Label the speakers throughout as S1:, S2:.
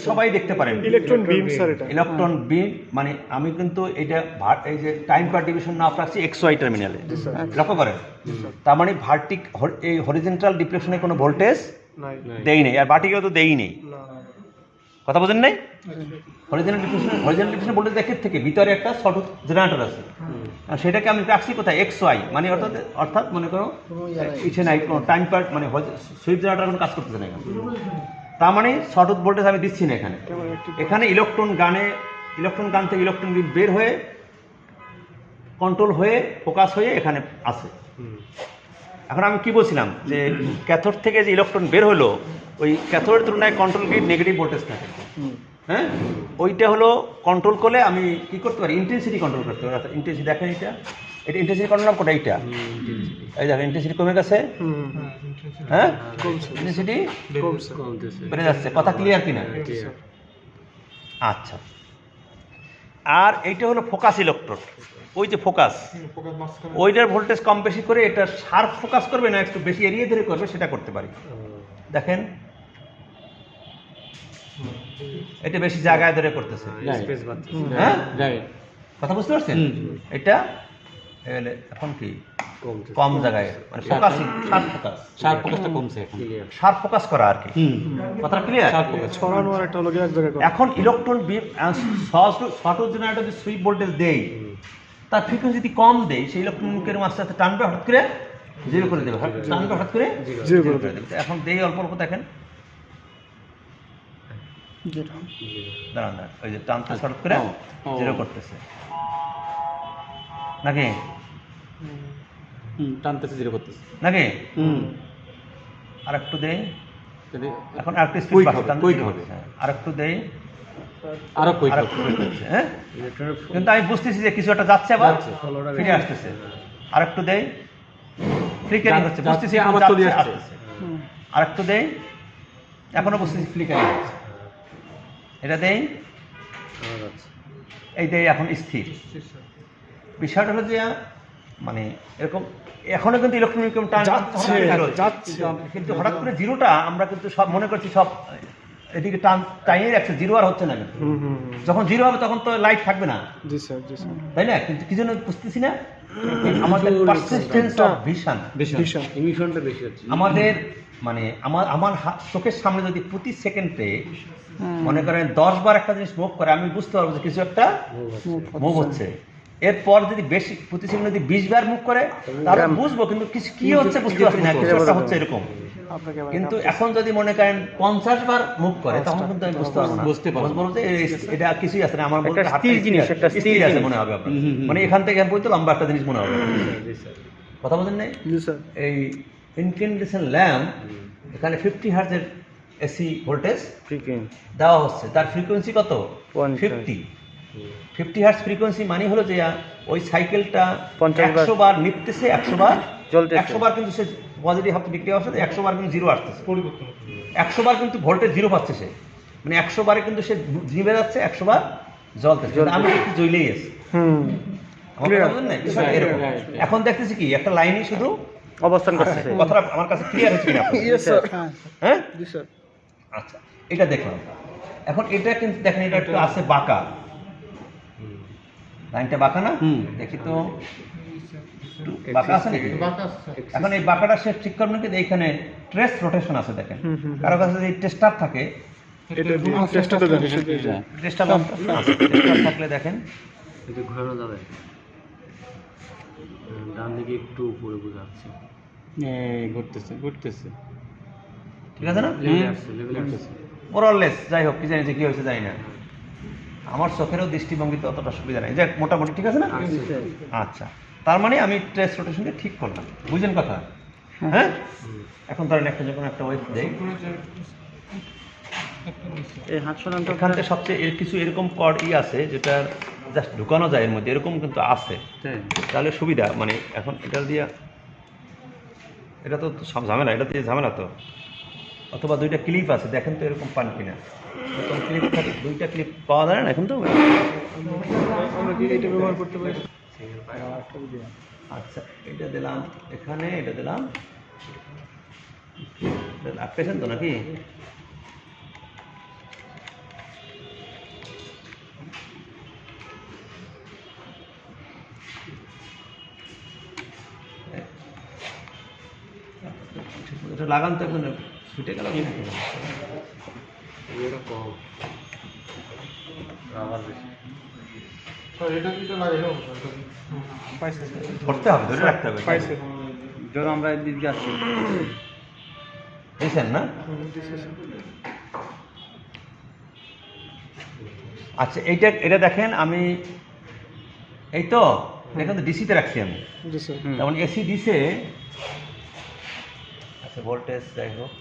S1: সবাই দেখতে পারেন
S2: ইলেকট্রন বিম স্যার, এটা
S1: ইলেকট্রন বিম মানে আমি কিন্তু এটা এই যে টাইম পার ডিভিশন নাম রাখছি XY টার্মিনালে, লক্ষ্য করেন। তার মানে ভার্টিক এই হরিজন্টাল ডিপ্রেশনে কোনো ভোল্টেজ দেই নেই, আর ভার্টিক্যাল তো দেই নেই। কথা বোঝেন নাই? হরিজন্টাল ডিপ্রেশন ভোল্টেজ দেখের থেকে ভিতরে একটা শর্ট জেনারেটর আছে, আর সেটাকে আমি রাখছি কোথায় XY, মানে অর্থাৎ মনে করো ইচ্ছে নাই কোনো টাইম পার, মানে সুইচ জেনারেটর কোনো কাজ করতেছে না এখানে। তার মানে শর্ট ভোল্টেজ আমি দিচ্ছি না এখানে। এখানে ইলেকট্রন গান থেকে ইলেকট্রন বিম বের হয়ে কন্ট্রোল হয়ে ফোকাস হয়ে এখানে আসে। এখন আমি কি বলছিলাম যে ক্যাথোড থেকে যে ইলেকট্রন বের হলো, ওই ক্যাথোডের তুলনায় কন্ট্রোল গেট নেগেটিভ ভোল্টেজ থাকে, হ্যাঁ, ওইটা হলো কন্ট্রোল করলে আমি কি করতে পারি, ইন্টেন্সিটি কন্ট্রোল করতে পারি। ইন্টেন্সিটি দেখেন, এটা ইন্টেন্সিটি কন্ট্রোল কোটা, এইটা এই দেখেন ইন্টেন্সিটি কমে গেছে, হ্যাঁ, ইন্টেন্সিটি বেড়ে যাচ্ছে। কথা ক্লিয়ার কিনা? আচ্ছা, আর এইটা হলো ফোকাস ইলেকট্রোড। ওই যে ফোকাস, ওইটার ভোল্টেজ কম বেশি করে এটা শার্প ফোকাস করবে না একটু বেশি এরিয়ে ধরে করবে, সেটা করতে পারি। দেখেন এটা বেশি জায়গায় ধরে করতেছে, হ্যাঁ, কথা বুঝতে পারছেন? এটা এখন কি কম জায়গায়, মানে ফোকাসিং, শার্প ফোকাসটা কমছে, শার্প ফোকাস করা আর কি। কথা ক্লিয়ার?
S2: ছড়ানো আর একটা লগে এক জায়গায়।
S1: এখন ইলেকট্রন বিম শর্ট জেনারেটর যে সুইপ ভোল্টেজ দেই, তার ফ্রিকোয়েন্সি যদি কম দেয়, সেই ইলেকট্রনকে আস্তে আস্তে টানবে, হঠাৎ করে জিরো করে দেবে, টানবে হঠাৎ করে জিরো করে দেবে। এখন দেই অল্প অল্প, দেখেন দাঁড়ান, ওই যে টানতে হঠাৎ করে জিরো করতেছে নাকি,
S3: টানতেছে জিরো করতেছে
S1: নাকি? আর একটু দেই, এখন আর একটু স্পিড হবে, আর একটু দেই,
S3: আরো কই,
S1: হ্যাঁ, কিন্তু আমি বুঝতেছি যে কিছু একটা যাচ্ছে, আবার ফিরে আসতেছে। আর একটু দেই, ফ্লিকারিং হচ্ছে, বুঝতেছি
S3: আবার চলে আসছে।
S1: আর একটু দেই, এখনো বুঝতেছি ফ্লিকারিং হচ্ছে। এটা দেই, এই দেই, এখন স্থির। বিষয়টা হলো যে মানে এরকম এখনো কিন্তু ইলেকট্রনিক যাচ্ছে, কিন্তু হঠাৎ করে জিরোটা আমরা কিন্তু সব মনে করছি, সব এদিকে টাইমে রাখছে, জিরো আর হচ্ছে না। যখন জিরো হবে তখন তো লাইট থাকবে না, তাই না? কিন্তু কি জন্য বুঝতেছি না, আমাদের পারসিস্টেন্স অফ ভিশন,
S3: ইমিশনটা বেশি হচ্ছে
S1: আমাদের, মানে আমার চোখের সামনে যদি প্রতি সেকেন্ডে মনে করেন 10 বার একটা জিনিস মুভ করে, আমি বুঝতে পারবো যে কিছু একটা মুভ হচ্ছে। এরপর যদি বেশি প্রতি সেকেন্ডে যদি 20 বার মুভ করে, তাহলে বুঝবো, কিন্তু কিছু কি হচ্ছে বুঝতে পারছি না, কিছু একটা হচ্ছে এরকম। কিন্তু এখন যদি মনে করেন 50 বার মুভ করে, তখন কিন্তু আমি বুঝতে পারবো না, বলবো যে এটা কিছুই আছে না, আমার মনে হয় স্থির জিনিস, একটা স্থির আছে মনে হবে আপনার, মানে এখান থেকে এখান পর্যন্ত লম্বা একটা জিনিস মনে হবে। কথা বলেন নাই? এই ইনক্যান্ডেসেন্ট ল্যাম্প, এখানে 50 হার্টজের এসি ভোল্টেজ দেওয়া হচ্ছে, তার ফ্রিকোয়েন্সি কত? 50 হার্টজ ফ্রিকোয়েন্সি। মানে হলো যে ওই সাইকেলটা 100 বার নিপতেছে, 100 বার জ্বলতেছে, 100 বার কিন্তু সে পজিটিভ হাফ ডিগ্রি আসছে, 100 বার কিন্তু জিরো আসতেছে, 100 বার কিন্তু ভোল্টেজ জিরো পাচ্ছে সে, মানে 100 বারে কিন্তু সে নিভে যাচ্ছে, 100 বার জ্বলতেছে, আমি একটু জ্বলেই আছি। এরকম এখন দেখতেছি কি একটা লাইনই শুধু অবস্থান করছে। কথাটা আমার কাছে ক্লিয়ার হচ্ছে কিনা? হ্যাঁ, আচ্ছা, এটা দেখলাম। এখন এটা কিন্তু দেখেন, এটা একটু আছে বাঁকা, লাইনটা বাঁকা না? দেখি তো বাঁকা আছে নাকি? এখন এই বাঁকাটা সে ঠিক করবেন, কিন্তু এইখানে ট্রেস রোটেশন আছে, দেখেন কারো কাছে যদি টেস্টার থাকে, টেস্টার থাকলে দেখেন
S3: ঘোরানো যাবে, ডান দিকে একটু উপরে বোঝাচ্ছে, ঘুরতেছে,
S1: ঠিক আছে না? মোরাললেস, যাই হোক, কি জানি যে কি হয়েছে জানি না, আমার চোখেরও দৃষ্টিভঙ্গিতে অতটা সুবিধা নেই, যাক মোটামুটি ঠিক আছে না? আচ্ছা, তার মানে আমি ট্রেস রোটেশনকে ঠিক করলাম, বুঝলেন কথা? হ্যাঁ, এখন ধরেন একটা যখন একটা ওয়েভ দেয়, এখান থেকে সবচেয়ে কিছু এরকম কর্ড আছে যেটা জাস্ট ঢুকানো যায় এর মধ্যে, এরকম কিন্তু আছে, তাহলে সুবিধা। মানে এখন এটা দিয়ে, এটা তো সব ঝামেলা, এটা দিয়ে ঝামেলা তো, অথবা দুইটা ক্লিপ আছে, দেখেন তো এরকম পান কিনা, এরকম ক্লিপ থাকে, দুইটা ক্লিপ পাওয়া যায় না এখন তো, ব্যবহার করতে পারি। আচ্ছা, এটা দিলাম এখানে, এটা দিলাম, পেয়েছেন তো নাকি? ওটা লাগান তো একদম ছুটে গেল কি
S3: এটা কম আবার বেশি
S1: করতে হবে, ধরে রাখতে হবে।
S2: পাইছে
S3: ধরো আমরা এদিক যাচ্ছি
S1: দিয়েছেন না? আচ্ছা এটা দেখেন, আমি এই তো দেখেন তো ডিসিতে রাখছি আমি,
S2: জি স্যার
S1: যেমন এসি দিছে। আচ্ছা ভোল্টেজ যাই হোক,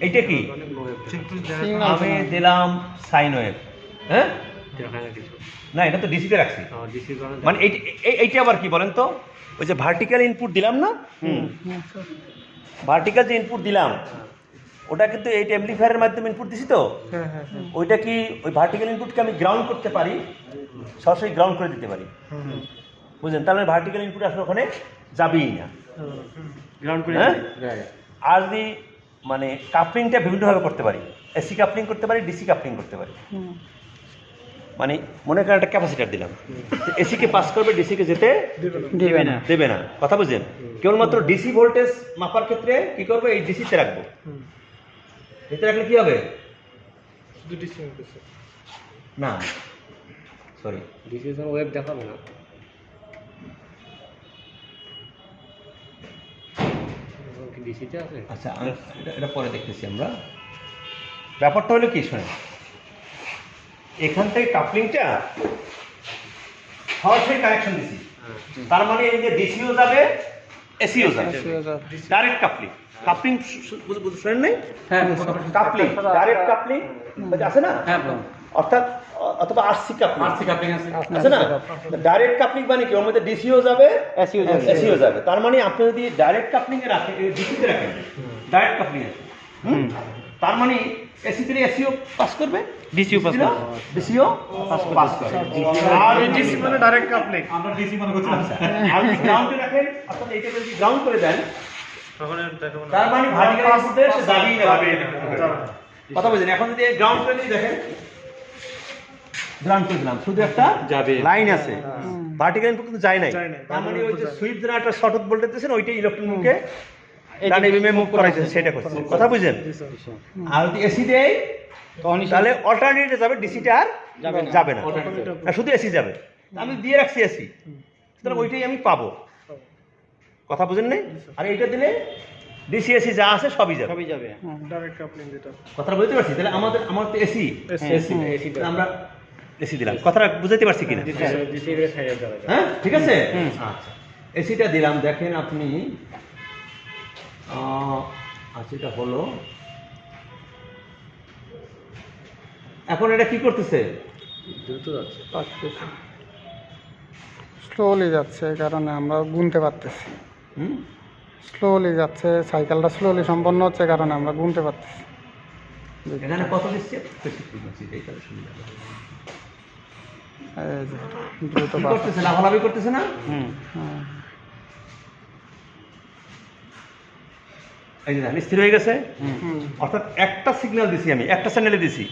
S1: এইটা কি আমি দিলাম সাইন ওয়েভ, হ্যাঁ
S3: দেখায় না কিছু
S1: না এটা তো ডিসিতে রাখছি।
S3: ডিসি কারণে
S1: মানে এইটা আবার কি বলেন তো, ওই যে ভার্টিক্যাল ইনপুট দিলাম না, ভার্টিক্যাল যে ইনপুট দিলাম ওটা কিন্তু এই অ্যাম্পলিফায়ারের মাধ্যমে ইনপুট দিছি তো,
S2: হ্যাঁ হ্যাঁ হ্যাঁ
S1: ওইটা কি ওই ভার্টিক্যাল ইনপুটকে আমি গ্রাউন্ড করতে পারি, সরাসরি গ্রাউন্ড করে দিতে পারি, বুঝলেন? তাহলে ভার্টিক্যাল ইনপুট আসলে ওখানে যাবেই না,
S3: গ্রাউন্ড করে
S1: হ্যাঁ। আর যদি মানে কাপলিংটা বিভিন্নভাবে করতে পারি, এসি কাপলিং করতে পারি, ডিসি কাপলিং করতে পারি। মানে মনে করেন একটা ক্যাপাসিটার দিলাম, এসিকে পাস করবে, ডিসিকে যেতে দেবে না, কথা বুঝছেন? কেবলমাত্র ডিসি ভোল্টেজ মাপার ক্ষেত্রে কি করবে, এই ডিসিতে রাখবো। এতে রাখলে কি হবে?
S2: শুধু ডিসি হইতেছে
S1: না সরি,
S3: ডিসি ওয়েব দেখাবে না, ডিসিতে আছে।
S1: আচ্ছা এটা পরে দেখতেছি আমরা। ব্যাপারটা হলো কি শোনেন, এখান থেকে কাপলিংটা সরাসরি কানেকশন দিছি, তার মানে এই যে ডিসিও যাবে এসিও যাবে, ডাইরেক্ট কাপলিং। কাপলিং শুনেন নাই?
S3: হ্যাঁ
S1: কাপলিং, ডাইরেক্ট কাপলিং আছে না?
S3: হ্যাঁ
S1: অর্থাৎ অথবা আরসি কাপলিং
S3: কাপলিং আছে
S1: আছে না? ডাইরেক্ট কাপলিং মানে কি, ওর মধ্যে ডিসিও যাবে এসিও যাবে। তার মানে আপনি যদি ডাইরেক্ট কাপলিং এ রাখেন, ডিসিতে রাখেন, ডাইরেক্ট কাপলিং আছে, তার মানে এসি থেকে এসিও পাস করবে, ডিসিও পাস করবে।
S2: আর এই ডিসি মানে ডাইরেক্ট কাপলিং
S1: আমরা ডিসি মনে করছিলাম। আর যদি গ্রাউন্ডে রাখেন, অর্থাৎ এইটা যদি গ্রাউন্ড করে দেন,
S2: তখন দেখাবো না,
S1: তার মানে ভার্টিক্যাল ইনপুটে সে যাবেই না, কথা বুঝেন? এখন যদি গ্রাউন্ড করে দিই, দেখেন গ্রাউন্ড করে দিলাম, শুধু একটা লাইন আছে, ভার্টিক্যাল ইনপুট কিন্তু যায় নাই। তার মানে ওই যে সুইচ দ্বারা একটা শর্ট ভোল্টেজ দিয়েছেন, ওইটাই ইলেকট্রন মুখে ডানে বিমে মুভ করাইছে, সেটা করছে, কথা বুঝেন? আর যদি এসি দেয় তাহলে অল্টারনেটে যাবে, ডিসিটা আর যাবে না, শুধু এসি যাবে। আমি দিয়ে রাখছি এসি, তাহলে ওইটাই আমি পাবো, কথা বুঝেন নাই? আর এইটা দিলে ডিসি এসি যা আছে সবই যাবে,
S2: ডাইরেক্ট কাপলিং যেটা
S1: কথা বুঝতে পারছি? তাহলে আমার তো এসি, আমরা এসি দিলাম, কথাটা বুঝাতে পারছি কিনা? হ্যাঁ ঠিক আছে। আচ্ছা এসিটা দিলাম, দেখেন আপনি আচ্ছা এটা হলো। এখন এটা কি করতেছে?
S3: দ্রুত যাচ্ছে,
S4: স্লোলি যাচ্ছে, এই কারণে আমরা গুনতে পারতেছি। স্লোলি যাচ্ছে, সাইকেলটা স্লোলি সম্পন্ন হচ্ছে, কারণে আমরা গুনতে পারতেছি।
S1: এখানে কত দিচ্ছে? এইটা সুবিধা
S4: এই যে দ্রুত
S1: কি করতেছে, লাভালাভি করতেছে না? এই যে দেখেন স্থির হয়ে গেছে, অর্থাৎ একটা সিগন্যাল দিছি আমি, একটা চ্যানেলে দিছি।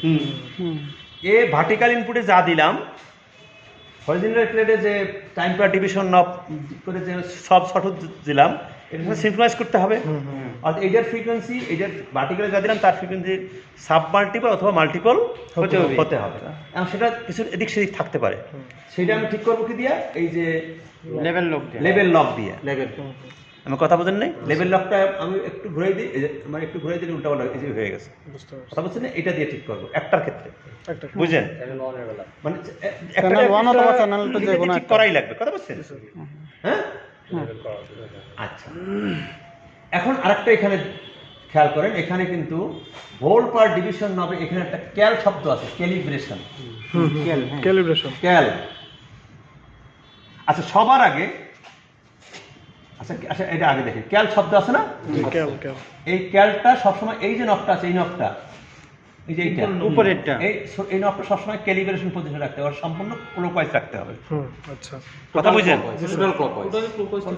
S1: এ ভার্টিক্যাল ইনপুটে যা দিলাম, হরিজন্টাল প্লেটে যে টাইম পার ডিভিশন নব করে যে সব সঠিক দিলাম, এটা সিনক্রোনাইজ করতে হবে। আর এইটার ফ্রিকোয়েন্সি, এইটার ভার্টিক্যালে যা দিলাম তার ফ্রিকোয়েন্সি সাব মাল্টিপল অথবা মাল্টিপল হতে হবে, এবং সেটা কিছু এদিক সেদিক থাকতে পারে। সেটা আমি ঠিক করবো কি দিয়া, এই যে লেভেল লক দিয়ে। আমি কথা বোঝেন নাই? লেভেল লকটা আমি একটু ঘুরাই দিই, মানে একটু ঘুরাই দিলে উল্টা হয়ে গেছে, কথা বলছেন না? এটা দিয়ে ঠিক করবো একটার ক্ষেত্রে, বুঝলেন? মানে ঠিক করাই লাগবে, কথা বলছেন? হ্যাঁ আচ্ছা, এখন আরেকটা এখানে খেয়াল করেন, এখানে কিন্তু ভোল্ট পার ডিভিশন নবে এখানে একটা ক্যাল শব্দ আছে, ক্যালিব্রেশন। ক্যাল। আচ্ছা সবার আগে, আচ্ছা আচ্ছা এটা আগে দেখি, ক্যাল শব্দ আছে না? এই ক্যালটা সবসময়, এই যে নবটা আছে, এই নবটা, এই যে এইটা উপরেরটা, এই নবটা সবসময় ক্যালিব্রেশন পজিশনে রাখতে হবে, সম্পূর্ণ ক্লকওয়াইজ রাখতে হবে।
S2: আচ্ছা
S1: কথা বুঝছেন?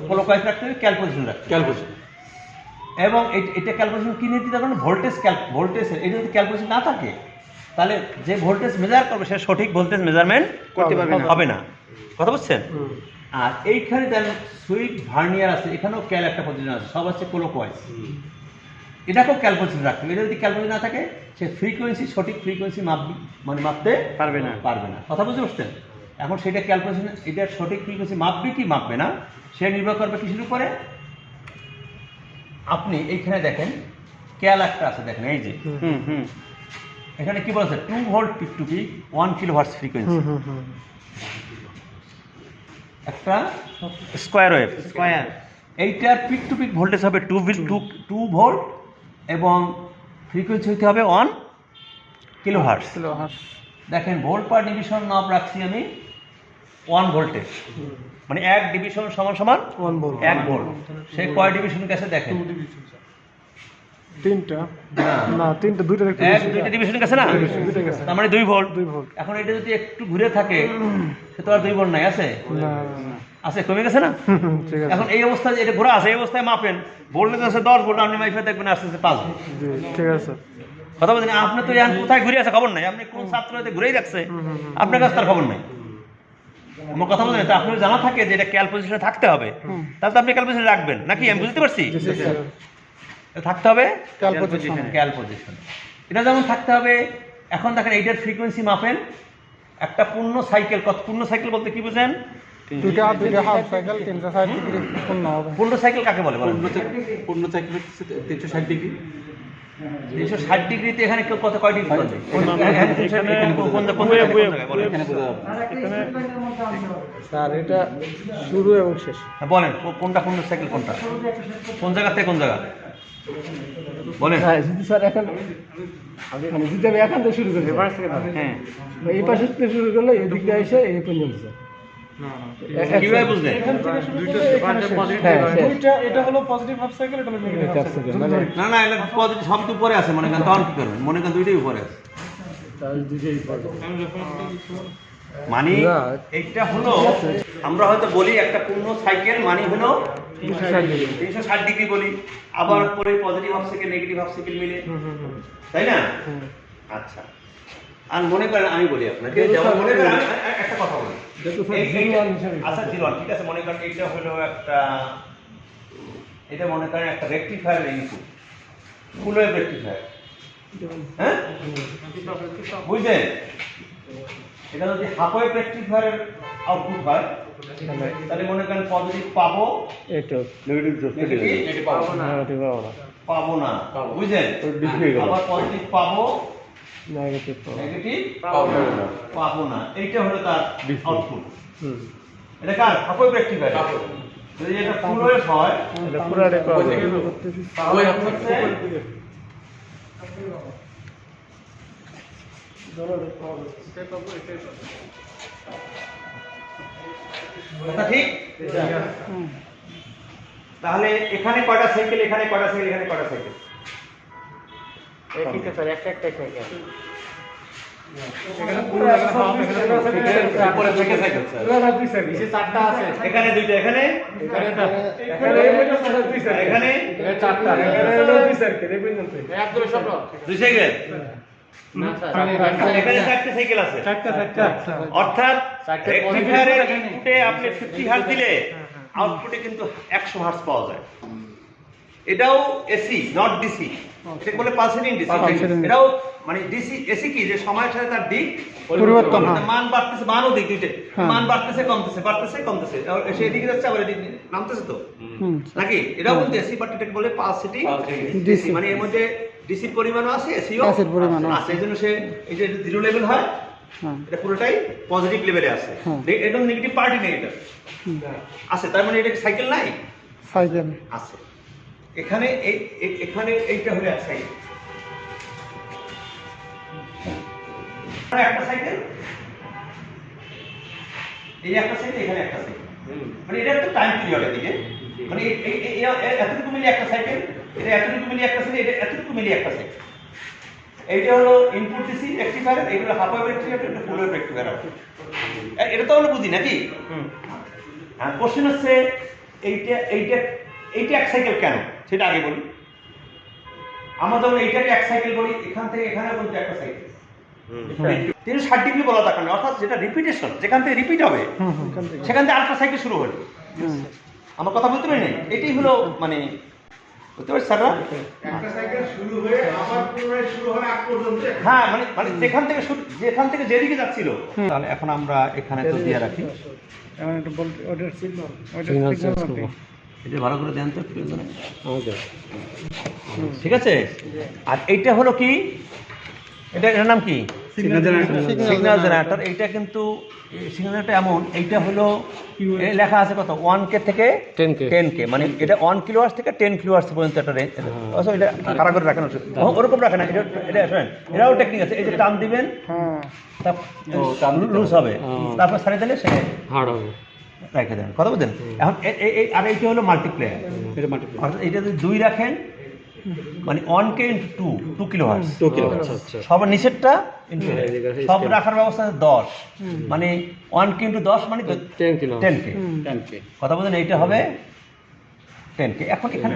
S1: ক্লকওয়াইজ রাখতে হবে, ক্যাল পজিশন রাখতে হবে। এবং এটা ক্যালকুলেশন কি নিতে পারবেন? ভোল্টেজের। এটা যদি ক্যালকুলেশন না থাকে, তাহলে যে ভোল্টেজ মেজার করবে সে সঠিক ভোল্টেজ মেজারমেন্ট করতে হবে না, কথা বুঝছেন? আর এইখানে দেন সুইচ ভার্নিয়ার আছে, এখানেও ক্যাল একটা পজিশন আছে, সব আছে ক্লকওয়াইজ। এটাকেও ক্যালকুলেশন রাখতে হবে। এটা যদি ক্যালকুলেশন না থাকে সে ফ্রিকোয়েন্সি সঠিক ফ্রিকোয়েন্সি মাপতে পারবে না কথা বুঝতে পারছেন? এখন সেটা ক্যালকুলেশন এটার সঠিক ফ্রিকোয়েন্সি মাপবে কি মাপবে না সে নির্ভর করবে কিসের উপরে। আপনি এইখানে দেখেন ক্যাল একটা আছে, দেখেন এই যে এখানে কি বলেছে 2 volt peak to peak 1 kilohertz frequency, একটা স্কোয়ার ওয়েভ স্কোয়ার। এইটার পিক টু পিক ভোল্টেজ হবে 2 ভোল্ট এবং ফ্রিকোয়েন্সি হতে হবে 1 কিলোহার্টজ। দেখেন ভোল্ট পার ডিভিশন নাম রাখছি আমি 1 ভোল্টেজ, মানে 1 ডিভিশন সমান সমান 1 ভোল্ট। সে কয় ডিভিশন গেছে দেখেন?
S2: তিনটা না তিনটা দুইটা
S1: দুইটা ডিভিশন গেছে না, তার মানে 2 ভোল্ট। এখন এটা যদি একটু ঘুরে থাকে সে তো আর 2 ভোল্ট নাই, আছে আছে কমে গেছে না। এখন এই অবস্থায় এটা ঘোরা আছে, এই অবস্থায় মাপেন ভোল্টেজ আছে 10 ভোল্ট, আপনি মাইফে দেখবেন আস্তে আস্তে 5 ভোল্ট।
S2: ঠিক আছে
S1: কথা বলছেন আপনি তো এখন কোথায় ঘুরে আছে খবর নাই, আপনি কোন ছাত্র হয়তো ঘুরেই রাখছে আপনার কাছে তার খবর নাই। আমার কথা বলছেন তো আপনার জানা থাকে যে এটা ক্যাল পজিশনে থাকতে হবে, তাহলে তো আপনি ক্যাল পজিশনে রাখবেন নাকি? আমি বুঝতে পারছি থাকতে হবে ক্যাল পজিশনে। এটা যেমন থাকতে হবে। এখন দেখেন এইটার ফ্রিকোয়েন্সি মাপেন একটা পূর্ণ সাইকেল। কত পূর্ণ সাইকেল বলতে কি বুঝেন?
S4: দুইটা হাফ সাইকেল 360 ডিগ্রি পূর্ণ হবে।
S1: পূর্ণ সাইকেল কাকে বলে?
S5: পূর্ণ সাইকেল 360 ডিগ্রি।
S1: 360 ডিগ্রিতে এখানে কত কয় ডিগ্রি করবে?
S2: স্যার এটা শুরু এবং শেষ।
S1: বলেন কোনটা পূর্ণ সাইকেল, কোনটা কোন জায়গা থেকে কোন জায়গা বলেন?
S2: স্যার এখন আমি যদি আমি এখান থেকে শুরু করি,
S1: হ্যাঁ
S2: এই পাশে থেকে শুরু করলে এই দিকটা এসে এই পর্যন্ত স্যার।
S1: কিভাবে বুঝলেন?
S2: এটা হলো পজিটিভ হাফ সাইকেল, এটা হলো নেগেটিভ হাফ সাইকেল।
S1: না না এটা পজিটিভ সব তো উপরে আছে, মনে করেন তখন কি করবেন? মনে করেন দুইটাই উপরে আছে, মানে এইটা হলো আমরা হয়তো বলি একটা পূর্ণ সাইকেল মানে হলো 360 ডিগ্রি বলি, আবার পরে positive half cycle negative half cycle মিলে, তাই না? আচ্ছা আর মনে করেন আমি বলি আপনাকে, যেমন মনে করেন একটা কথা বলি, আচ্ছা 01 ঠিক আছে, মনে করেন এইটা হলো একটা, এটা মনে করেন একটা রেকটিফায়ার ইনপুট, ফুল ওয়েভ রেকটিফায়ার, হ্যাঁ বুঝলেন? এটা যদি হাফ ওয়েভ রেকটিফায়ারের আউটপুট হয় তাহলে মনে করেন পজিটিভ পাবো, নেগেটিভ পাবো না, বুঝলেন? আবার পজিটিভ পাবো, নেগেটিভ পাবো না, এইটা হলো তার আউটপুট। এটা কার? Half wave rectifier. যদি এটা ফুল ওয়েভ হয় তাহলে কথা ঠিক? তাহলে এখানে কয়টা সাইকেল, এখানে কয়টা সাইকেল, এখানে কয়টা সাইকেল? এখানে দুইটা, এখানে এখানে 2 সাইকেল, এখানে 4টে সাইকেল আছে, অর্থাৎ রেকটিফায়ারের ইনপুটে আপনি 50 হার্টজ দিলে আউটপুটে কিন্তু 100 হার্টজ পাওয়া যায়। এটাও এসি নট ডিসি, এটা বলে পালসেটিং ডিসি। এটাও মানে ডিসি এসি কি যে সময়ের সাথে তার দিক পরিবর্তন, মান বাড়তেছে, মানও দিক দুইটা, মান বাড়তেছে কমতেছে, বাড়তেছে কমতেছে, সেই দিকে যাচ্ছে আবার এদিকে নামতেছে, তো নাকি? এটাও বলতে এসি, বাট এটাকে বলে পালসেটিং ডিসি, মানে এর মধ্যে ডিসির পরিমাণও আছে, এসিও আছে, এই জন্য সে এই যে 0 লেভেল হয় এটা পুরোটাই পজিটিভ লেভেলে আছে, একদম নেগেটিভ পার্টি নেই, এটা আছে। তার মানে এটা সাইকেল নাই,
S4: সাইকেল
S1: আছে। এখানে এখানে এইটা হলো এক সাইকেল, একটা সাইকেল, এই একটা সাইকেল, এখানে একটা সাইকেল, মানে এটা একটা টাইম পিরিয়ডের দিকে, মানে এতটুকু মিলিয়ে একটা সাইকেল, এটা এতটুকু মিলিয়ে একটা সাইকেল, এটা এতটুকু মিলিয়ে একটা সাইকেল। এইটা হলো ইনপুট ডিসি রেকটিফায়ার, এইগুলো হাফ ওয়েভ রেকটিফায়ার, এটা ফুল ওয়েভ রেকটিফায়ার। এটা তো আমরা বুঝি নাকি? আর কোশ্চেন হচ্ছে এইটা এইটা এইটা এক সাইকেল কেন সেটা আগে বলি। আমরা যখন এইটাকে এক সাইকেল বলি, এখান থেকে এখানে বলতে একটা সাইকেল 360 ডিগ্রি বলা দরকার নেই, অর্থাৎ যেটা রিপিটেশন, যেখান থেকে রিপিট হবে সেখান থেকে আরেকটা সাইকেল শুরু হলো। আমার কথা বলতে পারি না, এটাই হলো মানে বুঝতে পারছি স্যাররা? হ্যাঁ মানে মানে যেখান থেকে যেদিকে যাচ্ছিল, তাহলে এখন আমরা এখানে তো দিয়ে রাখি।
S4: এখন একটু বলতে ওটার সিগন্যাল
S3: সিগন্যাল চেঞ্জ করবো
S1: এটা ভালো করে দেন তো একটু।
S3: আমাদের
S1: ঠিক আছে। আর এইটা হলো কি, এটার নাম কি? Signal generator. এইটা কিন্তু সিগন্যালটা এমন, এইটা হলো এই লেখা আছে কত 1K থেকে 10K, মানে এটা 1 কিলোহার্টজ থেকে 10 কিলোহার্টজ পর্যন্ত একটা রেঞ্জ। এটা কারা করে রাখেন, ওরকম রাখেন না, এটা শোনেন, এটাও টেকনিক আছে। এই যে টান দিবেন, লুজ হবে, তারপর ছাড়িয়ে দিলে সে
S3: হার্ড হবে।
S1: রেখে দেন। কথা বলছেন? এখন আর এইটা হলো মাল্টিপ্লেয়ার।
S5: এটা মাল্টিপ্লাই
S1: অর্থাৎ এইটা যদি 2 রাখেন, মানে 1K into 2 কিলোহার্টজ,
S3: আচ্ছা
S1: সবার নিচেরটা সব রাখার ব্যবস্থা আছে 10, মানে 1K into 10 মানে
S3: 10 কিলো
S1: 10K।
S5: 10K
S1: কথা বলছেন? এইটা হবে 10K। এখন এখানে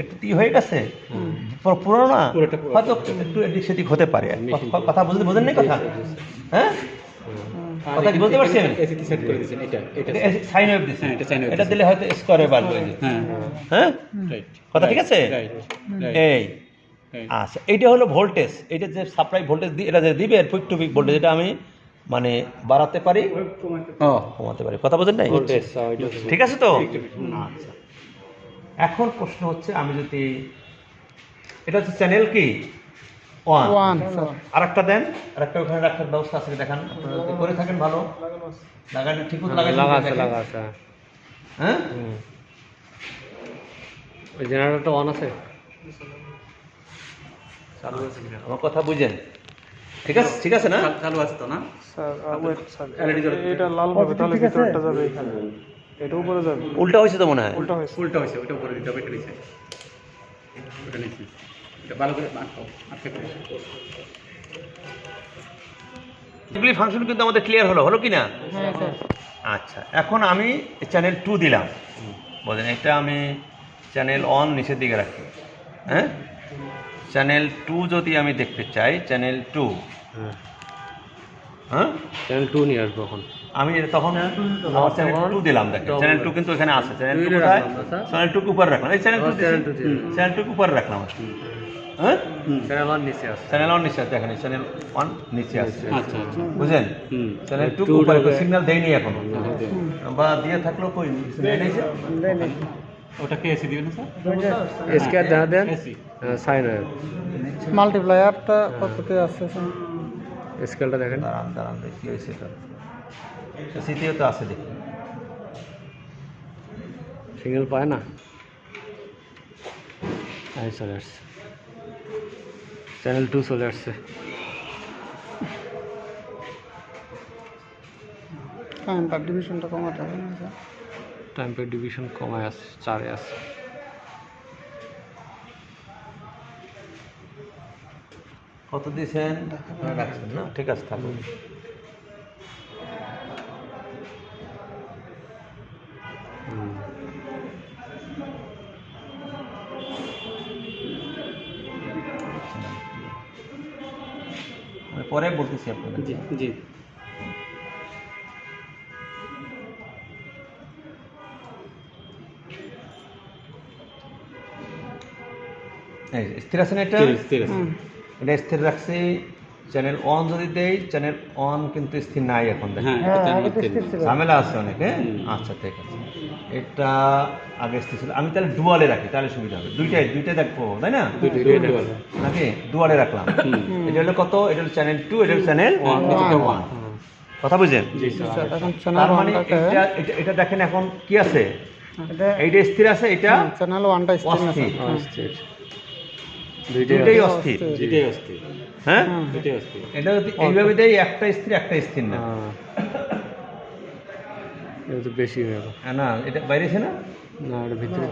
S1: একটু হয়ে গেছে, পুরো না,
S5: পুরোটা পুরো।
S1: হয়তো একটু এদিক সেদিক হতে পারে। কথা বোঝেন নাই কথা? হ্যাঁ, কথা কি বলতে পারছেন?
S5: এসিতে সেট করে দিয়েছেন এটা
S1: সাইন ওয়েভ দিচ্ছে,
S5: হ্যাঁ, এটা sine wave
S1: এটা দিলে হয়তো স্কোয়ারে বাড়বে।
S5: হ্যাঁ
S1: হ্যাঁ,
S5: রাইট
S1: কথা ঠিক আছে?
S5: রাইট
S1: এই আচ্ছা, এইটা হলো ভোল্টেজ। এইটা যে সাপ্লাই ভোল্টেজ এটা যে দিবে পিক টু পিক ভোল্টেজ, এটা আমি মানে বাড়াতে পারি, কমাতে পারি। কথা বোঝেন নাই? ঠিক আছে তো? আচ্ছা, এখন প্রশ্ন হচ্ছে, আমি যদি এটা হচ্ছে চ্যানেল কি 1, আর একটা দেন, আর একটা ওখানে রাখার ব্যবস্থা আছে, দেখান। আপনারা যদি করে থাকেন ভালো, লাগান ঠিক মতো লাগান।
S3: লাগা আছে।
S1: হ্যাঁ,
S3: ওই জেনারেটরটা অন আছে।
S1: আমার কথা বুঝেন? ঠিক আছে, ঠিক আছে না?
S5: চালু আছে তো না?
S4: এটা লাল হবে, তাহলে ভিতরটা যাবে এখানে, এটা উপরে যাবে।
S1: উল্টা হয়েছে তো মনে হয়।
S5: উল্টা হয়েছে, ওটা উপরে দিতে হবে, এটা নিচে, ওটা নিচে, এটা ভালো করে আটকে ফেলে।
S1: এগুলি ফাংশন কিন্তু আমাদের ক্লিয়ার হলো কি না? আচ্ছা, এখন আমি চ্যানেল 2 দিলাম, বলেন এটা আমি চ্যানেল 1 নিচের দিকে রাখি। হ্যাঁ, চ্যানেল 2 যদি আমি দেখতে চাই, চ্যানেল 2, হ্যাঁ
S3: চ্যানেল 2 নিয়ে আসবো এখন।
S1: আমি তখন আমার চ্যানেল 2 দিলাম। দেখেন চ্যানেল 2 কিন্তু এখানে আছে। চ্যানেল 2 কোথায়? চ্যানেল 2 উপরে রাখলাম, এই চ্যানেল 2 চ্যানেল 2 উপরে রাখলাম। হ্যাঁ,
S3: চ্যানেল 1 নিচে আছে।
S1: চ্যানেল 1 নিচে আছে, এখানে চ্যানেল 1 নিচে আছে।
S5: আচ্ছা আচ্ছা
S1: বুঝলেন? চ্যানেল 2 উপরে সিগন্যাল দেয়নি এখনো, বা দিয়ে থাকলেও কই নেই যে।
S5: ওটাকে এসি দিবেন না স্যার?
S3: এসকে দেখা দেন,
S5: এসি
S3: সাইন ওয়েভ
S4: মাল্টিপ্লায়ারটা কততে আছে?
S3: স্কেলটা দেখেন।
S1: দাঁড়ান দেখি হয়েছে এটা, সিটিও তো আছে দেখি।
S3: সিগন্যাল পায় না, চলে আসছে, চ্যানেল 2 চলে আসছে।
S4: টাইম ডিভিশনটা কমাতে হবে না?
S3: টাইম পার ডিভিশন কমায় আছে, 4 আছে।
S1: কত দিয়েছেন? রাখছেন না? ঠিক আছে, থাকুন। পরে বলতেছি আপনাদের।
S5: জি জি
S1: এই যে স্থির আছে না এটা?
S5: স্থির আছে।
S1: এটা স্থির রাখছি। চ্যানেল 1 যদি দেই, চ্যানেল 1 কিন্তু স্থির নাই এখন, দেখেন
S5: হ্যাঁ এটা চ্যানেল 3
S1: ঝামেলা আছে অনেক। হ্যাঁ, আচ্ছা ঠিক আছে, এটা আগে স্থির ছিল। আমি তাহলে ডুয়ালে রাখি, তাহলে সুবিধা হবে। দুইটাই দেখবো, তাই না? নাকি ডুয়ালে রাখলাম। এটা হলো কত? এটা হলো চ্যানেল 2, এটা হলো চ্যানেল 1। কথা বুঝছেন? তার মানে এটা দেখেন এখন কি আছে, এইটা স্থির আছে, এটা
S4: চ্যানেল 1টা
S1: অস্থির,
S3: দুইটাই
S1: অস্থির।
S5: এটাই অস্থির,
S1: হ্যাঁ,
S5: এটাই অস্থির।
S1: এটা যদি এইভাবে দেই, একটা স্থির না।
S3: এটা তো বেশি হয়ে গেল।
S1: না, এটা বাইরেছে না?
S3: না, এটা ভিতরে